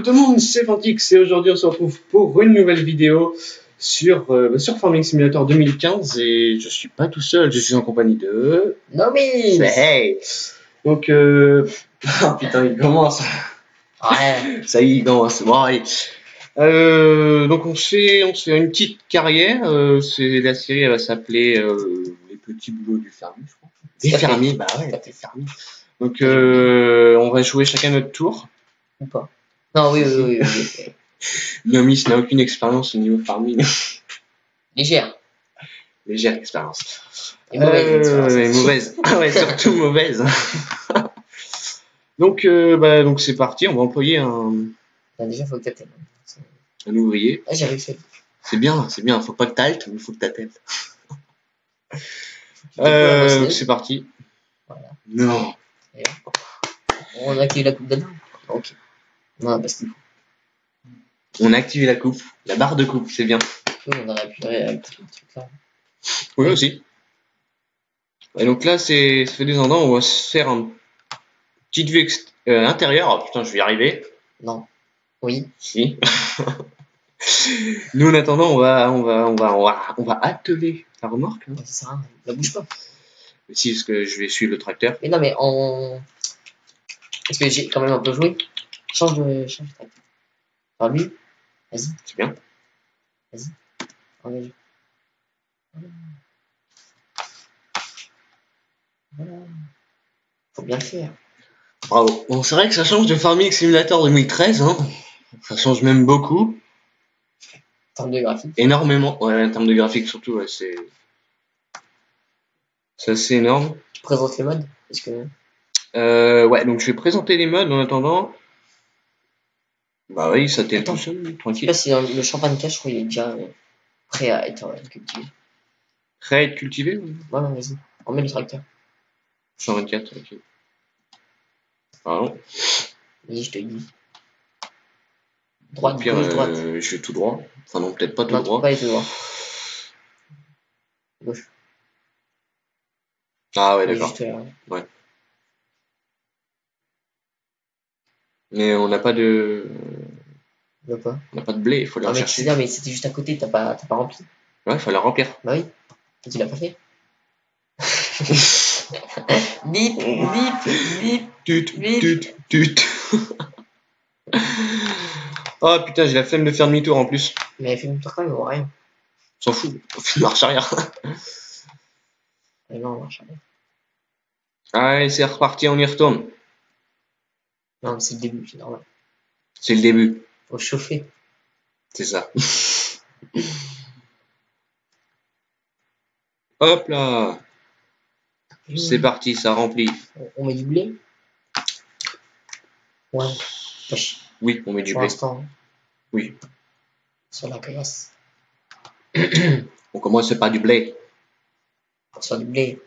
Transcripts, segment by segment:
tout le monde, c'est Fantix et aujourd'hui on se retrouve pour une nouvelle vidéo sur Farming Simulator 2015 et je suis pas tout seul, je suis en compagnie de... Nomis. Hey. Donc, ah putain, il commence. Ouais. Ça y est, il commence. Bon, allez. Donc on se fait une petite carrière. La série elle va s'appeler Les petits boulots du fermier, je crois. Des fermiers, bah ouais, des fermiers. Donc on va jouer chacun notre tour. Ou pas. Non, oui. Nomis n'a aucune expérience au niveau farming. Légère. Légère expérience. Et mauvaise expérience. Mauvaise. Ah ouais, surtout mauvaise. Donc c'est parti, on va employer un déjà, faut que t'attelles. Un ouvrier. Ah, j'ai réussi. C'est bien. Faut pas que t'altes, mais faut que t'attelles. C'est parti. Voilà. Non. On a activé la coupe d'Anna. Ok. Non, parce qu'il faut. On a activé la coupe, la barre de coupe, c'est bien. Oui, on aurait pu avec tout le truc là. Oui, aussi. Et donc là, ça fait des endroits où on va se faire une petite vue intérieure. Oh, putain, je vais y arriver. Non. Oui. Si. Nous, en attendant, on va atteler la remorque. Hein. Ça sert à rien. La bouge pas. Si, parce que je vais suivre le tracteur. Mais non, mais parce que j'ai quand même un peu joué. Change de tracteur. Enfin, lui. Vas-y. C'est bien. Vas-y. Engage. Voilà. Faut bien le faire. Bravo. Bon, c'est vrai que ça change de Farming Simulator 2013. Hein. Ça change même beaucoup. En termes de graphique. Énormément. Ouais, en termes de graphique surtout, ouais, c'est assez énorme. Tu présentes les modes parce que... ouais, donc je vais présenter les modes en attendant. Bah oui, ça t'est tout seul, tranquille. Là, c'est le champagne cache, je crois qu'il est déjà prêt à être cultivé. Prêt à être cultivé ou... Voilà, vas-y. On met le tracteur. 124, ok. Pardon. Vas-y, je te dis. Droite, pire, gauche, droite. Je vais tout droit. Enfin non, peut-être pas tout non, droit. Pas tout droit. Gauche. Ah ouais, d'accord. Ouais. Mais on n'a pas de... On n'a pas de blé, il faut le chercher. Non, mais c'était juste à côté, t'as pas rempli. Ouais, il faut la remplir. Bah oui. Tu l'as pas fait. Vite. Tut. Oh putain, j'ai la flemme de faire demi-tour en plus. Mais fais demi-tour quand même, on voit rien. S'en fout, on fait marche arrière. Et non, on marche arrière. Allez, c'est reparti, on y retourne. Non, mais c'est le début, c'est normal. C'est le début. Faut chauffer. C'est ça. Hop là. C'est parti, ça remplit. On met du blé. Ouais. Oui, on met du blé. Pour l'instant. Oui. Sur la classe. On commence par du blé. Sur du blé.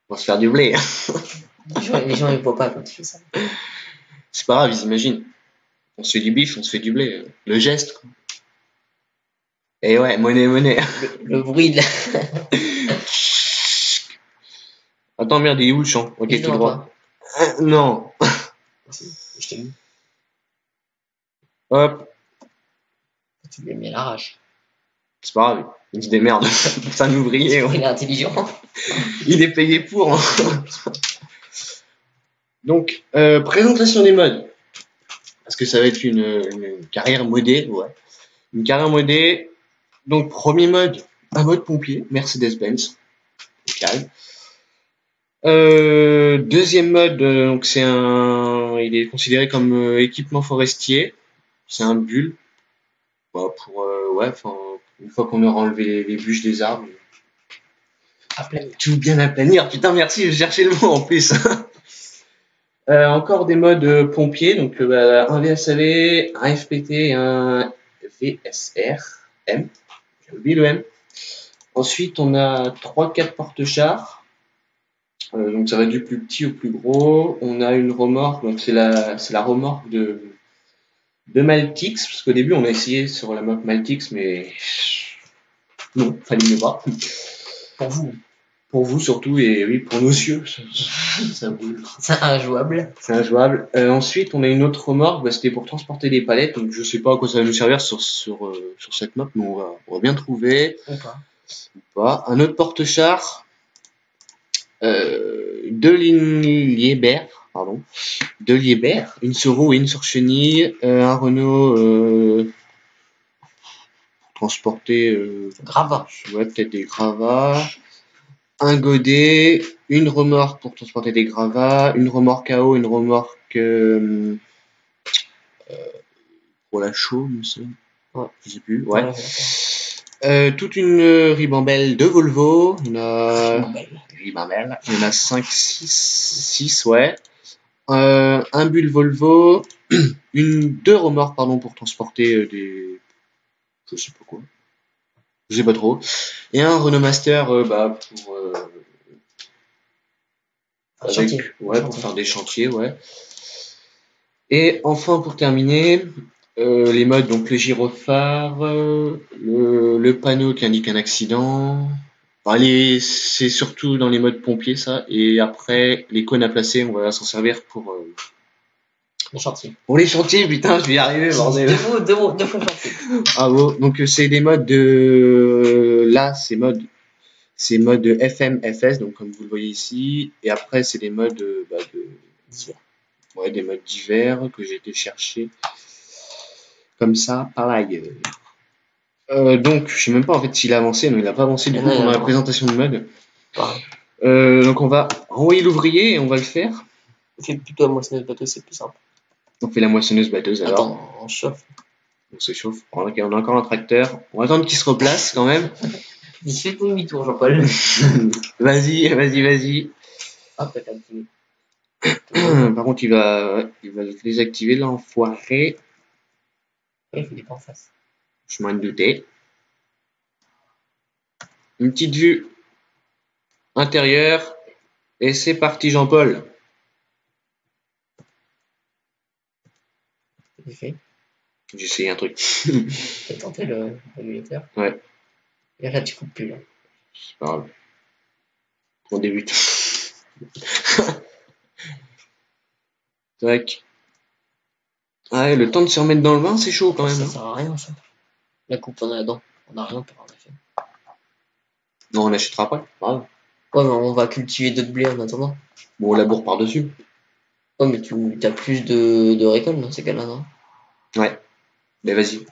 On va se faire du blé. Les gens ils voient pas quand tu fais ça. C'est pas grave, ils imaginent. On se fait du bif, on se fait du blé. Le geste. Et ouais, monnaie. Le bruit de la... Attends, merde, il est où le champ? Ok, tout droit. Non. Je t'ai mis. Hop. Tu lui as mis à l'arrache. C'est pas grave, il se démerde. C'est un ouvrier. Il est intelligent. Il est payé pour. Hein. Donc, présentation des modes. Parce que ça va être une carrière modée, ouais. Une carrière modée. Donc, premier mode, un mode pompier, Mercedes-Benz. Calme. Deuxième mode, donc il est considéré comme équipement forestier. C'est un bulle. Bah, une fois qu'on aura enlevé les bûches des arbres. Tout bien aplanir. Putain, merci, je cherchais le mot en plus. Encore des modes pompiers, donc un VSAV, un FPT et un VSR-M. J'ai oublié le M. Ensuite, on a 3-4 porte-chars. Donc ça va du plus petit au plus gros. On a une remorque, donc c'est la remorque de Maltix, parce qu'au début on a essayé sur la map Maltix, mais non, fallait mieux pas. Pour vous. Pour vous surtout, et oui, pour nos yeux, ça boule. C'est injouable. C'est injouable. Ensuite, on a une autre remorque, bah, c'était pour transporter des palettes, donc je sais pas à quoi ça va nous servir sur cette map, mais on va bien trouver. Ou pas. Ou pas. Un autre porte-char, deux Liebherr, pardon. Deux Liebherr, une sur roue et une sur chenille, un Renault pour transporter Grave. ouais, peut-être des gravats, un godet, une remorque pour transporter des gravats, une remorque à eau, une remorque pour la chaux, il me semble. Ouais. Je sais plus, ouais. Voilà. Toute une ribambelle de Volvo, il y en a... Ribambelle. Il y en a 5, 6, ouais. Un bulle Volvo, deux remorques, pardon, pour transporter des... Je sais pas quoi. Je sais pas trop. Et un Renault Master, bah, pour... Un chantier. Ouais, pour faire des chantiers, ouais. Et enfin, pour terminer, les modes, donc le gyrophare, le panneau qui indique un accident. Enfin, c'est surtout dans les modes pompiers, ça. Et après, les cônes à placer, on va s'en servir pour... Le chantier. Pour les chantiers, putain, je vais y arriver, bordel. Deux mots chantier. Bravo. Donc, c'est des modes de... Là, c'est mode FM, FS, donc comme vous le voyez ici. Et après, c'est des modes Divers. Ouais, des modes divers que j'ai été chercher comme ça par ailleurs. Donc, je sais même pas en fait s'il a avancé. Non, il a pas avancé du coup pendant la présentation de mode. Donc, on va envoyer l'ouvrier et on va le faire. Fais plutôt la moissonneuse batteuse, c'est plus simple. On fait la moissonneuse batteuse alors. Attends, on chauffe. On se chauffe. On a encore un tracteur. On va attendre qu'il se replace quand même. Il fait tout demi-tour, Jean-Paul. Vas-y. Hop, t'as activé. Par contre, il va le désactiver l'enfoiré. Ouais, il est pas en face. Je m'en doutais. Une petite vue intérieure. Et c'est parti, Jean-Paul. C'est fait. J'ai essayé un truc. T'as tenté le régulateur. Ouais. Et là, tu coupes plus, là. C'est pas grave. On débute. Tac. Ouais, le temps de se remettre dans le vin, c'est chaud quand même. Ça sert à rien, ça. La coupe, on a dedans. On a rien pour en effet. Non, on achètera pas. Grave. Ouais, mais on va cultiver d'autres blés en attendant. Bon, on laboure par-dessus. Ouais, mais tu as plus de récolte dans ces cas-là, non? Ouais. Mais vas-y. Ouais.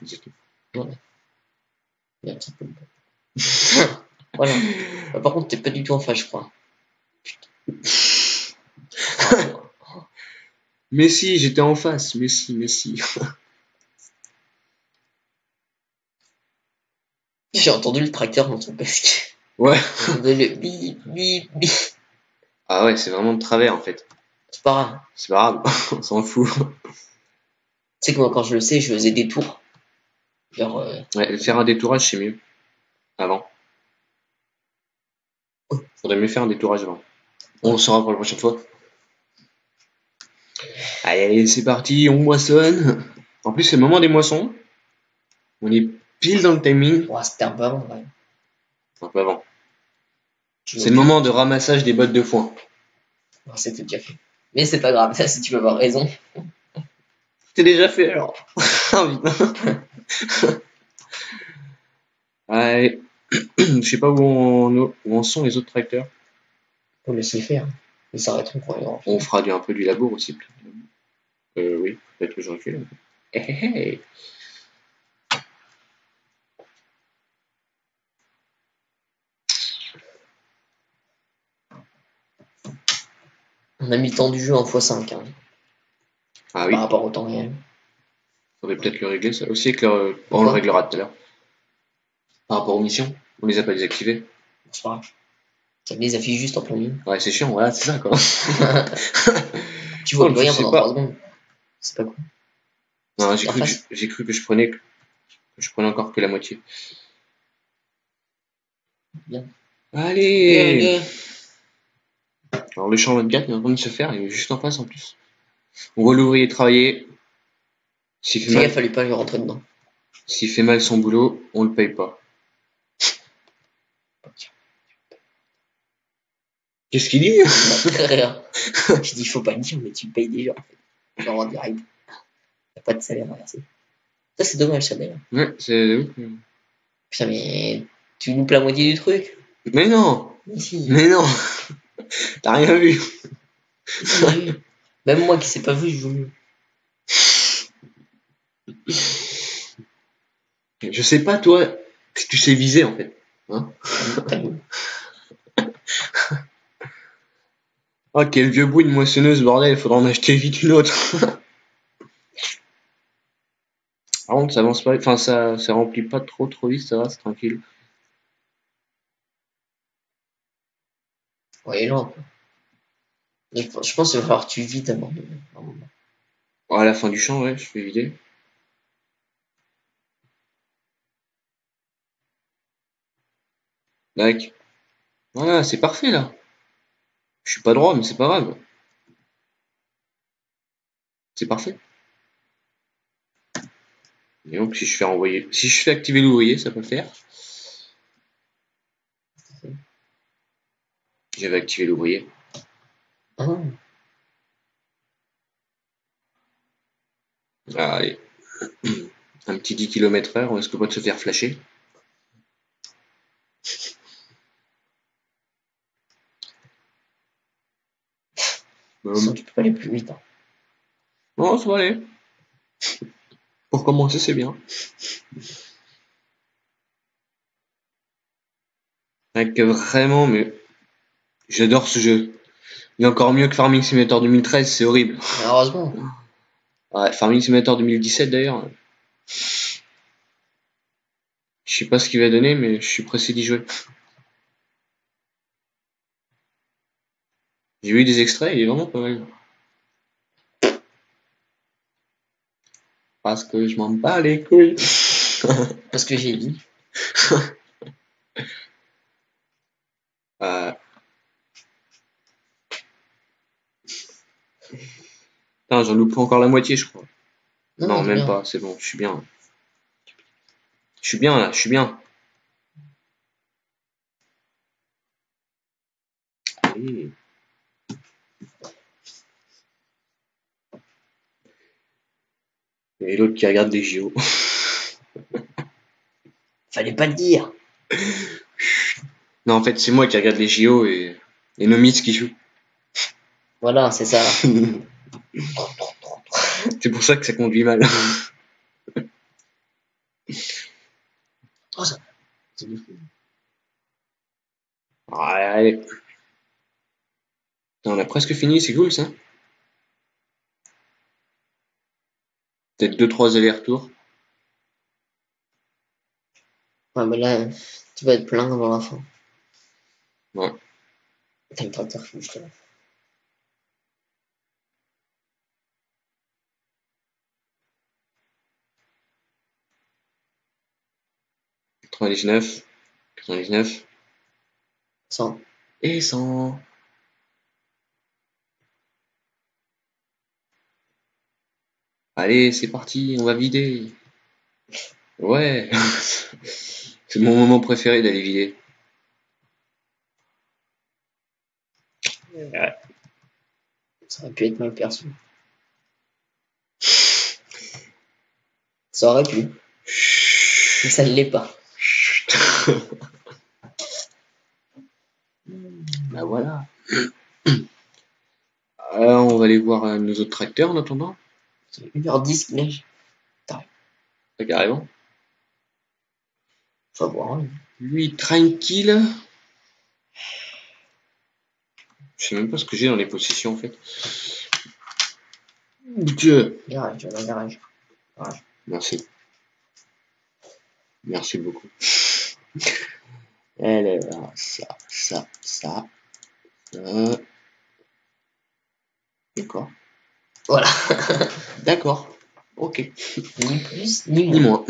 Il y a un petit peu. Voilà. Bah, par contre, t'es pas du tout en face, je crois. Putain. Mais si, j'étais en face. Mais si. J'ai entendu le tracteur dans ton casque. Ouais. J'ai entendu le bip, bip, bip. Ah ouais, c'est vraiment de travers en fait. C'est pas grave. C'est pas grave, on s'en fout. Tu sais que moi, quand je le sais, je faisais des tours. Genre, Ouais, faire un détourage, c'est mieux. Avant. Faudrait mieux faire un détourage avant. On le saura pour la prochaine fois. Allez, c'est parti, on moissonne. En plus, c'est le moment des moissons. On est pile dans le timing. ouais, c'était un peu avant, ouais. Un peu avant. C'est le moment de ramassage des bottes de foin. Ouais, c'était déjà fait. Mais c'est pas grave, ça, si tu veux avoir raison. C'était déjà fait alors. Ah putain. Ouais. Je sais pas où en sont les autres tracteurs. Faut laisser faire. Ils s'arrêteront quand ils auront fait. On fera un peu du labour aussi. Oui, peut-être que je recule. Hey. On a mis le temps du jeu en x5. Hein, Ah oui. par rapport au temps réel. Faudrait peut-être le régler ça aussi. On le réglera tout à l'heure. Par rapport aux missions, on les a pas désactivées. C'est pas grave. Ça les affiche juste en plein milieu. Ouais, c'est chiant, voilà, c'est ça quoi. Tu vois Oh, plus rien je sais pendant pas. 3 secondes. C'est pas cool. Non, j'ai cru que je prenais encore que la moitié. Bien. Allez. Alors le champ 24 est en train de se faire, il est juste en face en plus. On voit l'ouvrier travailler. S'il fait mal, Fallait pas lui rentrer dedans. s'il fait mal son boulot, on le paye pas. Qu'est-ce qu'il dit? Rien. Je dis, faut pas le dire, mais tu payes déjà, en fait. Genre en direct. T'as pas de salaire à verser. Ça, c'est dommage, ça, d'ailleurs. Ouais, c'est... Putain, mais tu loupes la moitié du truc. Mais non! Mais si. Mais non! T'as rien vu! Si. Même moi qui sais pas vu, je joue mieux. Je sais pas, toi, si tu sais viser, en fait. Hein? T'as vu. Oh, quel vieux bout, une moissonneuse, bordel, il faudra en acheter vite une autre. Par contre, ça avance pas, enfin, ça remplit pas trop vite, ça va, c'est tranquille. Ouais, non. Je pense qu'il va falloir que tu vides avant de. Oh, à la fin du champ, ouais, je vais vider. Tac. Voilà, c'est parfait, là. Je suis pas droit, mais c'est pas grave. C'est parfait. Et donc, si je fais activer l'ouvrier, ça peut le faire. J'avais activé l'ouvrier. Ah, Ah, allez. Un petit 10 km/h, on risque pas de se faire flasher. sinon, tu peux pas aller plus vite. Hein. Non, ça va aller. Pour commencer, c'est bien. Avec vraiment, mais j'adore ce jeu. Il est encore mieux que Farming Simulator 2013, c'est horrible. Heureusement. Ouais, Farming Simulator 2017 d'ailleurs. Je sais pas ce qu'il va donner, mais je suis pressé d'y jouer. J'ai vu des extraits, il est vraiment pas mal. Parce que je m'en bats les couilles. Parce que j'ai dit. Euh... Putain, j'en loupe encore la moitié, je crois. Non, c'est même bien. pas, c'est bon, je suis bien. Je suis bien là, je suis bien. Allez. Et l'autre qui regarde les JO. Fallait pas le dire. Non, en fait, c'est moi qui regarde les JO et Nomitz qui joue. Voilà, c'est ça. C'est pour ça que ça conduit mal. Oh, ça. C'est du fou. Allez. Putain, on a presque fini, c'est cool ça. Peut-être 2-3 allers-retours. Ouais, mais là, tu vas être plein avant la fin. Ouais. T'as le tracteur fou, je te la. 99. 99. 100. Et 100. Allez, c'est parti, on va vider. Ouais. C'est mon moment préféré d'aller vider. Ouais. Ça aurait pu être mal perçu. Ça aurait pu. Mais ça ne l'est pas. Bah voilà. On va aller voir nos autres tracteurs en attendant. C'est 1h10 qu'il neige. Carrément. Faut voir. Hein. Lui, tranquille. Je sais même pas ce que j'ai dans les possessions en fait. Dieu. Garage, dans le garage. Merci. Merci beaucoup. Elle est là, ça. D'accord. Voilà. D'accord. Ok. Ni plus, ni Ni moins.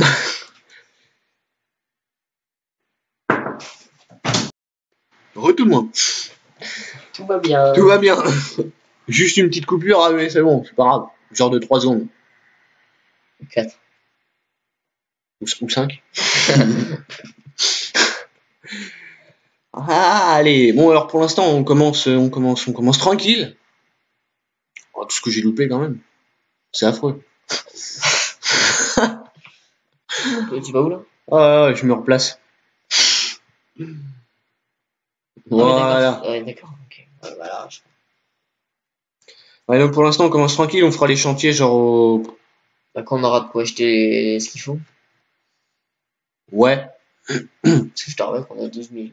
moins. Tout le monde. Tout va bien. Tout va bien. Juste une petite coupure, ah mais c'est bon, c'est pas grave. Genre de 3 secondes. 4. Ou 5. Ah, allez. Bon, alors pour l'instant, on commence tranquille. Oh, tout ce que j'ai loupé quand même. C'est affreux. Tu vas où là? Ah, je me replace. Voilà. Ah, ouais, d'accord. Ok. Ouais, voilà. Ouais, donc pour l'instant, on commence tranquille. On fera les chantiers genre au... Bah, quand on aura de quoi acheter ce qu'il faut. Ouais. Parce que je te rappelle qu'on a 12 000.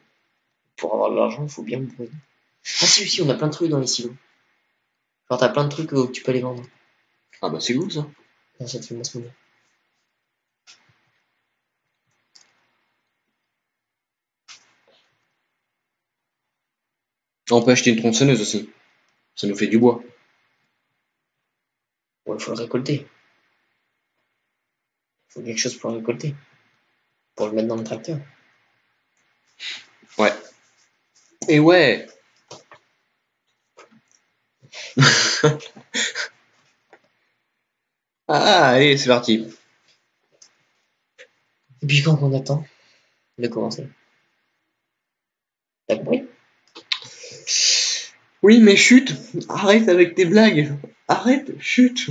Pour avoir de l'argent, il faut bien bourrer. Ah si, si, on a plein de trucs dans les silos. Genre t'as plein de trucs où tu peux les vendre. Ah bah c'est cool ça. Non, ça te fait moins monnaie. On peut acheter une tronçonneuse aussi. Ça nous fait du bois. Ouais, il faut le récolter. Il faut quelque chose pour le récolter. Pour le mettre dans le tracteur. Ouais. Et ouais. Ah, allez, c'est parti. Et puis quand on attend de commencer. T'as compris? Oui, mais chut. Arrête avec tes blagues. Arrête, chut.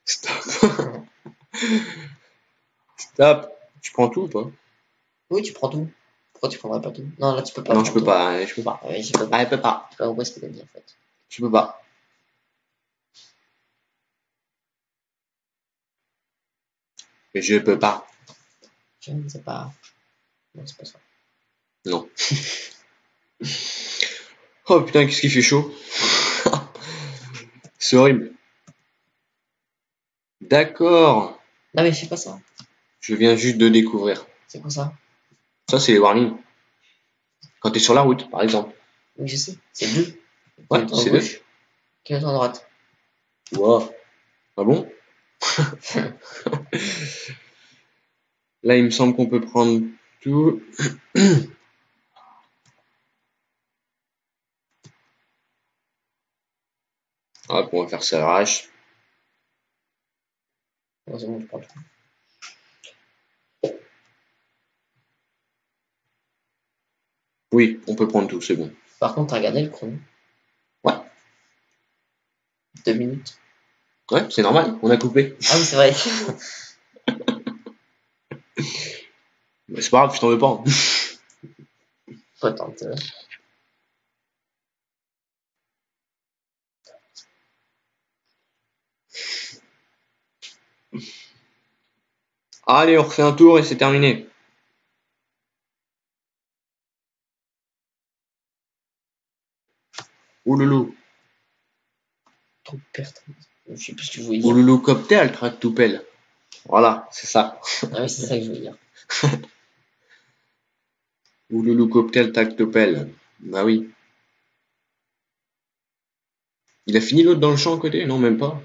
Stop. Stop. Tu prends tout ou pas? Oui, tu prends tout. Pourquoi tu prendrais pas tout? Non, là tu peux pas. Non, je prendre peux tout. pas. Je peux pas. Ouais, je peux pas. Ah, je peux pas. J'ai pas compris ce que t'as dit en fait. Je peux pas. Mais je peux pas. Je ne sais pas. Non, c'est pas ça. Non. Oh putain, qu'est-ce qu'il fait chaud. C'est horrible. D'accord. Non mais c'est pas ça. Je viens juste de découvrir. C'est quoi ça? Ça, c'est les warnings. Quand t'es sur la route, par exemple. Oui, je sais. C'est deux. Ouais, Qui est en c'est gauche, qui est en droite. Wow. Ah bon? Là, il me semble qu'on peut prendre tout. Hop, on va faire ça à l'arrache. Ouais, c'est bon, je prends tout. Oui, on peut prendre tout, c'est bon. Par contre, t'as regardé le chrono? Ouais. 2 minutes. Ouais, c'est normal, on a coupé. Ah oui, c'est vrai. Mais c'est pas grave, je t'en veux pas. Pas tant que... Allez, on refait un tour et c'est terminé. Ouloulou. Trop de pertes. Je sais plus ce que je voulais dire. Ouloulou cocktail, tractoupelle. Voilà, c'est ça. Ah oui, c'est ça que je voulais dire. Ouloulou cocktail, tractoupelle. Bah oui. Il a fini l'autre dans le champ à côté? Non, même pas.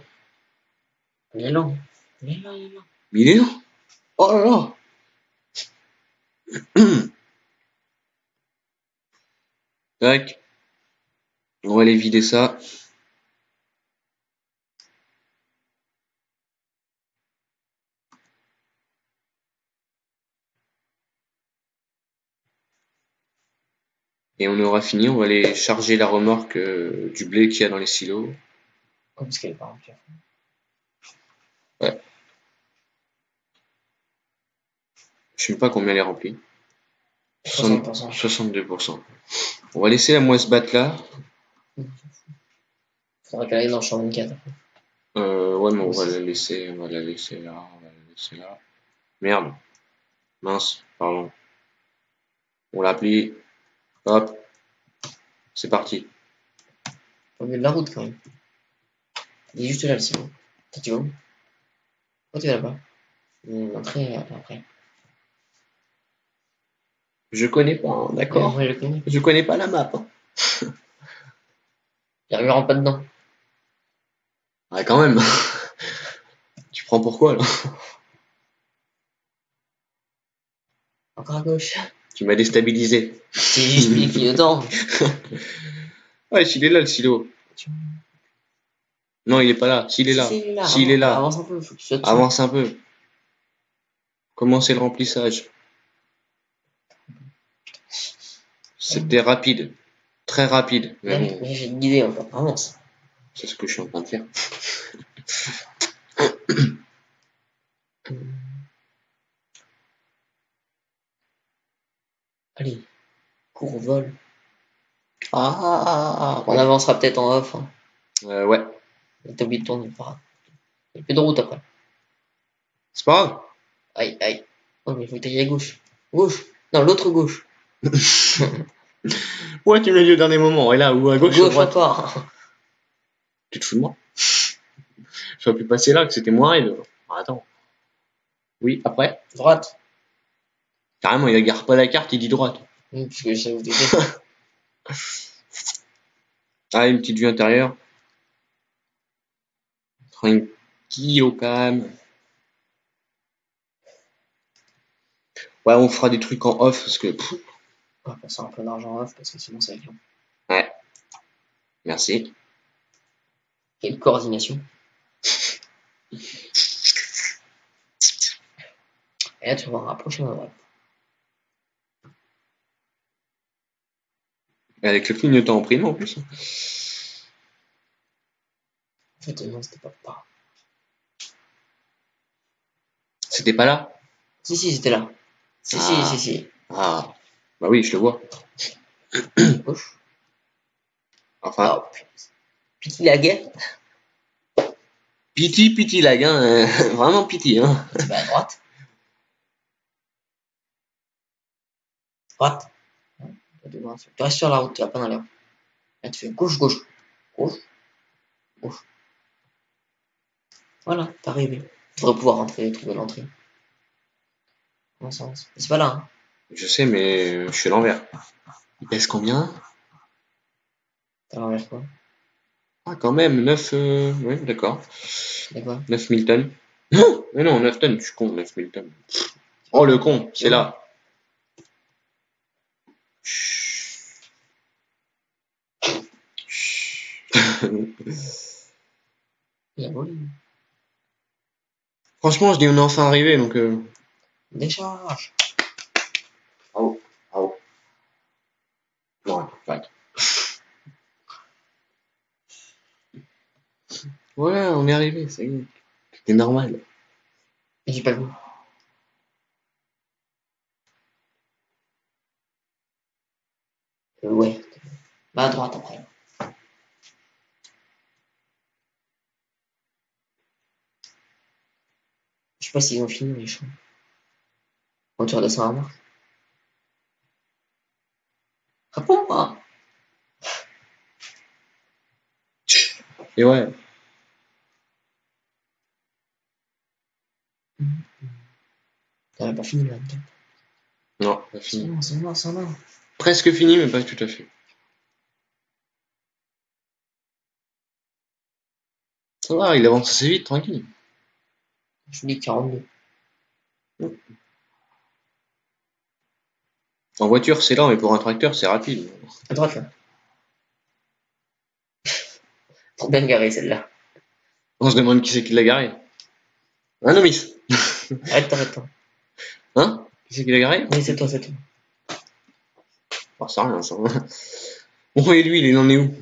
Il est lent. Il est lent, il est lent. Mais il est là. Oh là là. Tac. On va aller vider ça. Et on aura fini, on va aller charger la remorque du blé qu'il y a dans les silos. Oh, parce qu'elle est pas remplie. Ouais. Je sais même pas combien elle est remplie. 60%. 62%. On va laisser la moisse battre là. Faudra qu'elle aille dans le champ 24. Ouais, mais on va la laisser là, on va la laisser là. Merde. Mince, pardon. On l'applique. Hop. C'est parti. Au milieu de la route quand même. Il est juste là le silo. Toi, tu vas où? Pourquoi tu vas là-bas? L'entrée après. Je connais pas, hein, d'accord? Ouais, je le connais. Je connais pas la map. Hein. Il rentre pas dedans. Ouais, quand même. Tu prends pourquoi là? Encore à gauche. Tu m'as déstabilisé. C'est juste mis qui dedans. Ouais, s'il est là le silo. Non, il est pas là. S'il est là. S'il est là. Avance un peu, faut que tu sois dessus. Avance un peu. Commencez le remplissage. C'était rapide. Très rapide. Mais Ouais, bon, mais j'ai une idée encore. Avance. c'est ce que je suis en train de faire. Allez, cours au vol. Ah, On avancera peut-être en off. Hein. ouais. T'as oublié de tourner, pas grave. Il y a plus de route après. C'est pas grave. Aïe, aïe. Oh, mais il faut que t'ailles à gauche. Gauche. Non, l'autre gauche. Ouais, tu me l'as dit au dernier moment. Et là, ou à gauche ou à Gauche droite. encore. Tu te fous de moi? J'aurais pu passer là, que c'était moi et attends. Oui, après. Droite. Carrément, il regarde pas la carte, il dit droite. Parce que je sais où t'étais. Ah, une petite vue intérieure. Tranquille au calme. Ouais, on fera des trucs en off parce que. On va passer un peu d'argent off parce que sinon ça va être long. Ouais. Merci. Quelle coordination. Et là, tu vas rapprocher ma droite. Et avec le clignotant en prime en plus. En fait, non, c'était pas par. C'était pas là? Si, c'était là. Si. Ah. Bah oui, je le vois. Gauche. Enfin. Oh, putain. Piti la guerre. Piti lag, hein. Vraiment piti, hein. Tu vas à droite. Droite. Tu restes sur la route, tu vas pas dans l'air. Là, tu fais gauche. Voilà, t'es arrivé. Tu devrais pouvoir rentrer, trouver l'entrée. Bon sens. C'est pas là, hein. Je sais, mais je suis à l'envers. Il pèse combien? T'as l'envers quoi? Ah, quand même, 9. Oui, d'accord. C'est quoi? 9000 tonnes. Non, mais non, 9 tonnes, je suis con, 9000 tonnes. Oh, le con, c'est là. Il a volé. Franchement, je dis on est enfin arrivé, donc. Décharge. Oh. Non, ouais. Voilà, on est arrivé, ça y est. C'était normal. Et j'ai pas vu. Ouais. Bah à droite après. Je sais pas s'ils ont fini les champs. Quand tu redescends à marche. Réponds-moi. Et ouais. T'avais pas fini là. Non, pas fini. C'est bon. Presque fini, mais pas tout à fait. Ça va, il avance assez vite, tranquille. Je vous dis 42. En voiture, c'est lent, mais pour un tracteur, c'est rapide. À droite là. Trop bien garé celle-là. On se demande qui c'est qui l'a garé. Hein, Nomis? Arrête. Hein? Qui c'est qui l'a garé? Oui, c'est toi. Oh, c'est rien, ça. Bon, et lui, il en est où?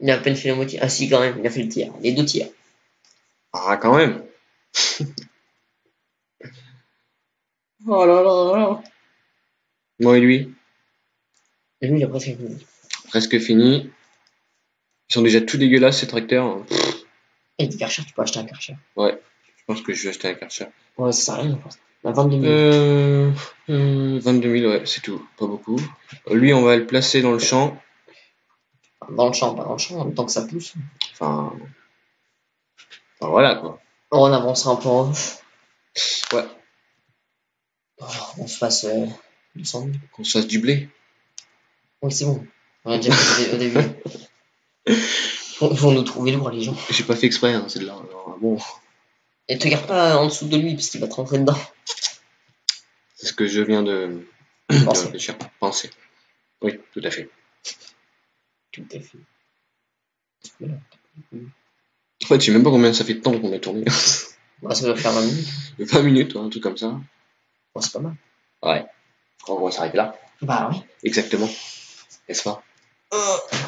Il a à peine fait la moitié. Ah si, quand même, il a fait le tir. Les 2 tirs. Ah, quand même. Oh là là. Bon, et lui? Et lui, il a presque fini. Presque fini. Ils sont déjà tout dégueulasses, ces tracteurs. Et des Karcher, tu peux acheter un Karcher. Ouais, je pense que je vais acheter un Karcher. Ouais, ça sert à rien, je pense. On a 22 000. 22 000, ouais, c'est tout. Pas beaucoup. Lui, on va le placer dans le champ. Dans le champ, pas dans le champ, en même temps que ça pousse. Enfin voilà, quoi. On avancera un peu en off. Ouais. On se fasse 200 000. Qu'on se fasse du blé. Oui, c'est bon. On a déjà fait au début. Ils vont nous trouver lourd, les gens. J'ai pas fait exprès, hein, c'est de là. Alors, bon. Et te regarde pas en dessous de lui, parce qu'il va te rentrer dedans. C'est ce que je viens de réfléchir. Penser. Oui, tout à fait. Tout à fait. En fait, je sais même pas combien ça fait de temps qu'on a tourné. Bah, ça doit faire 20 minutes. 20 minutes, un truc comme ça. Bon, c'est pas mal. Ouais. On va s'arrêter là. Bah oui. Exactement. N'est-ce pas? Bah,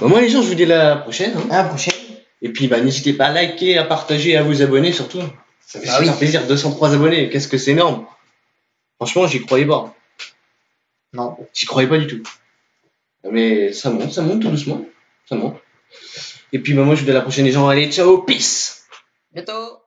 moi les gens, je vous dis à la prochaine. Hein. À la prochaine. Et puis bah n'hésitez pas à liker, à partager, à vous abonner surtout. Ça fait Bah super oui. plaisir. 203 abonnés, qu'est-ce que c'est énorme. Franchement, j'y croyais pas. Non. J'y croyais pas du tout. Mais ça monte tout doucement. Ça monte. Et puis bah moi je vous dis à la prochaine les gens. Allez, ciao, peace. Bientôt.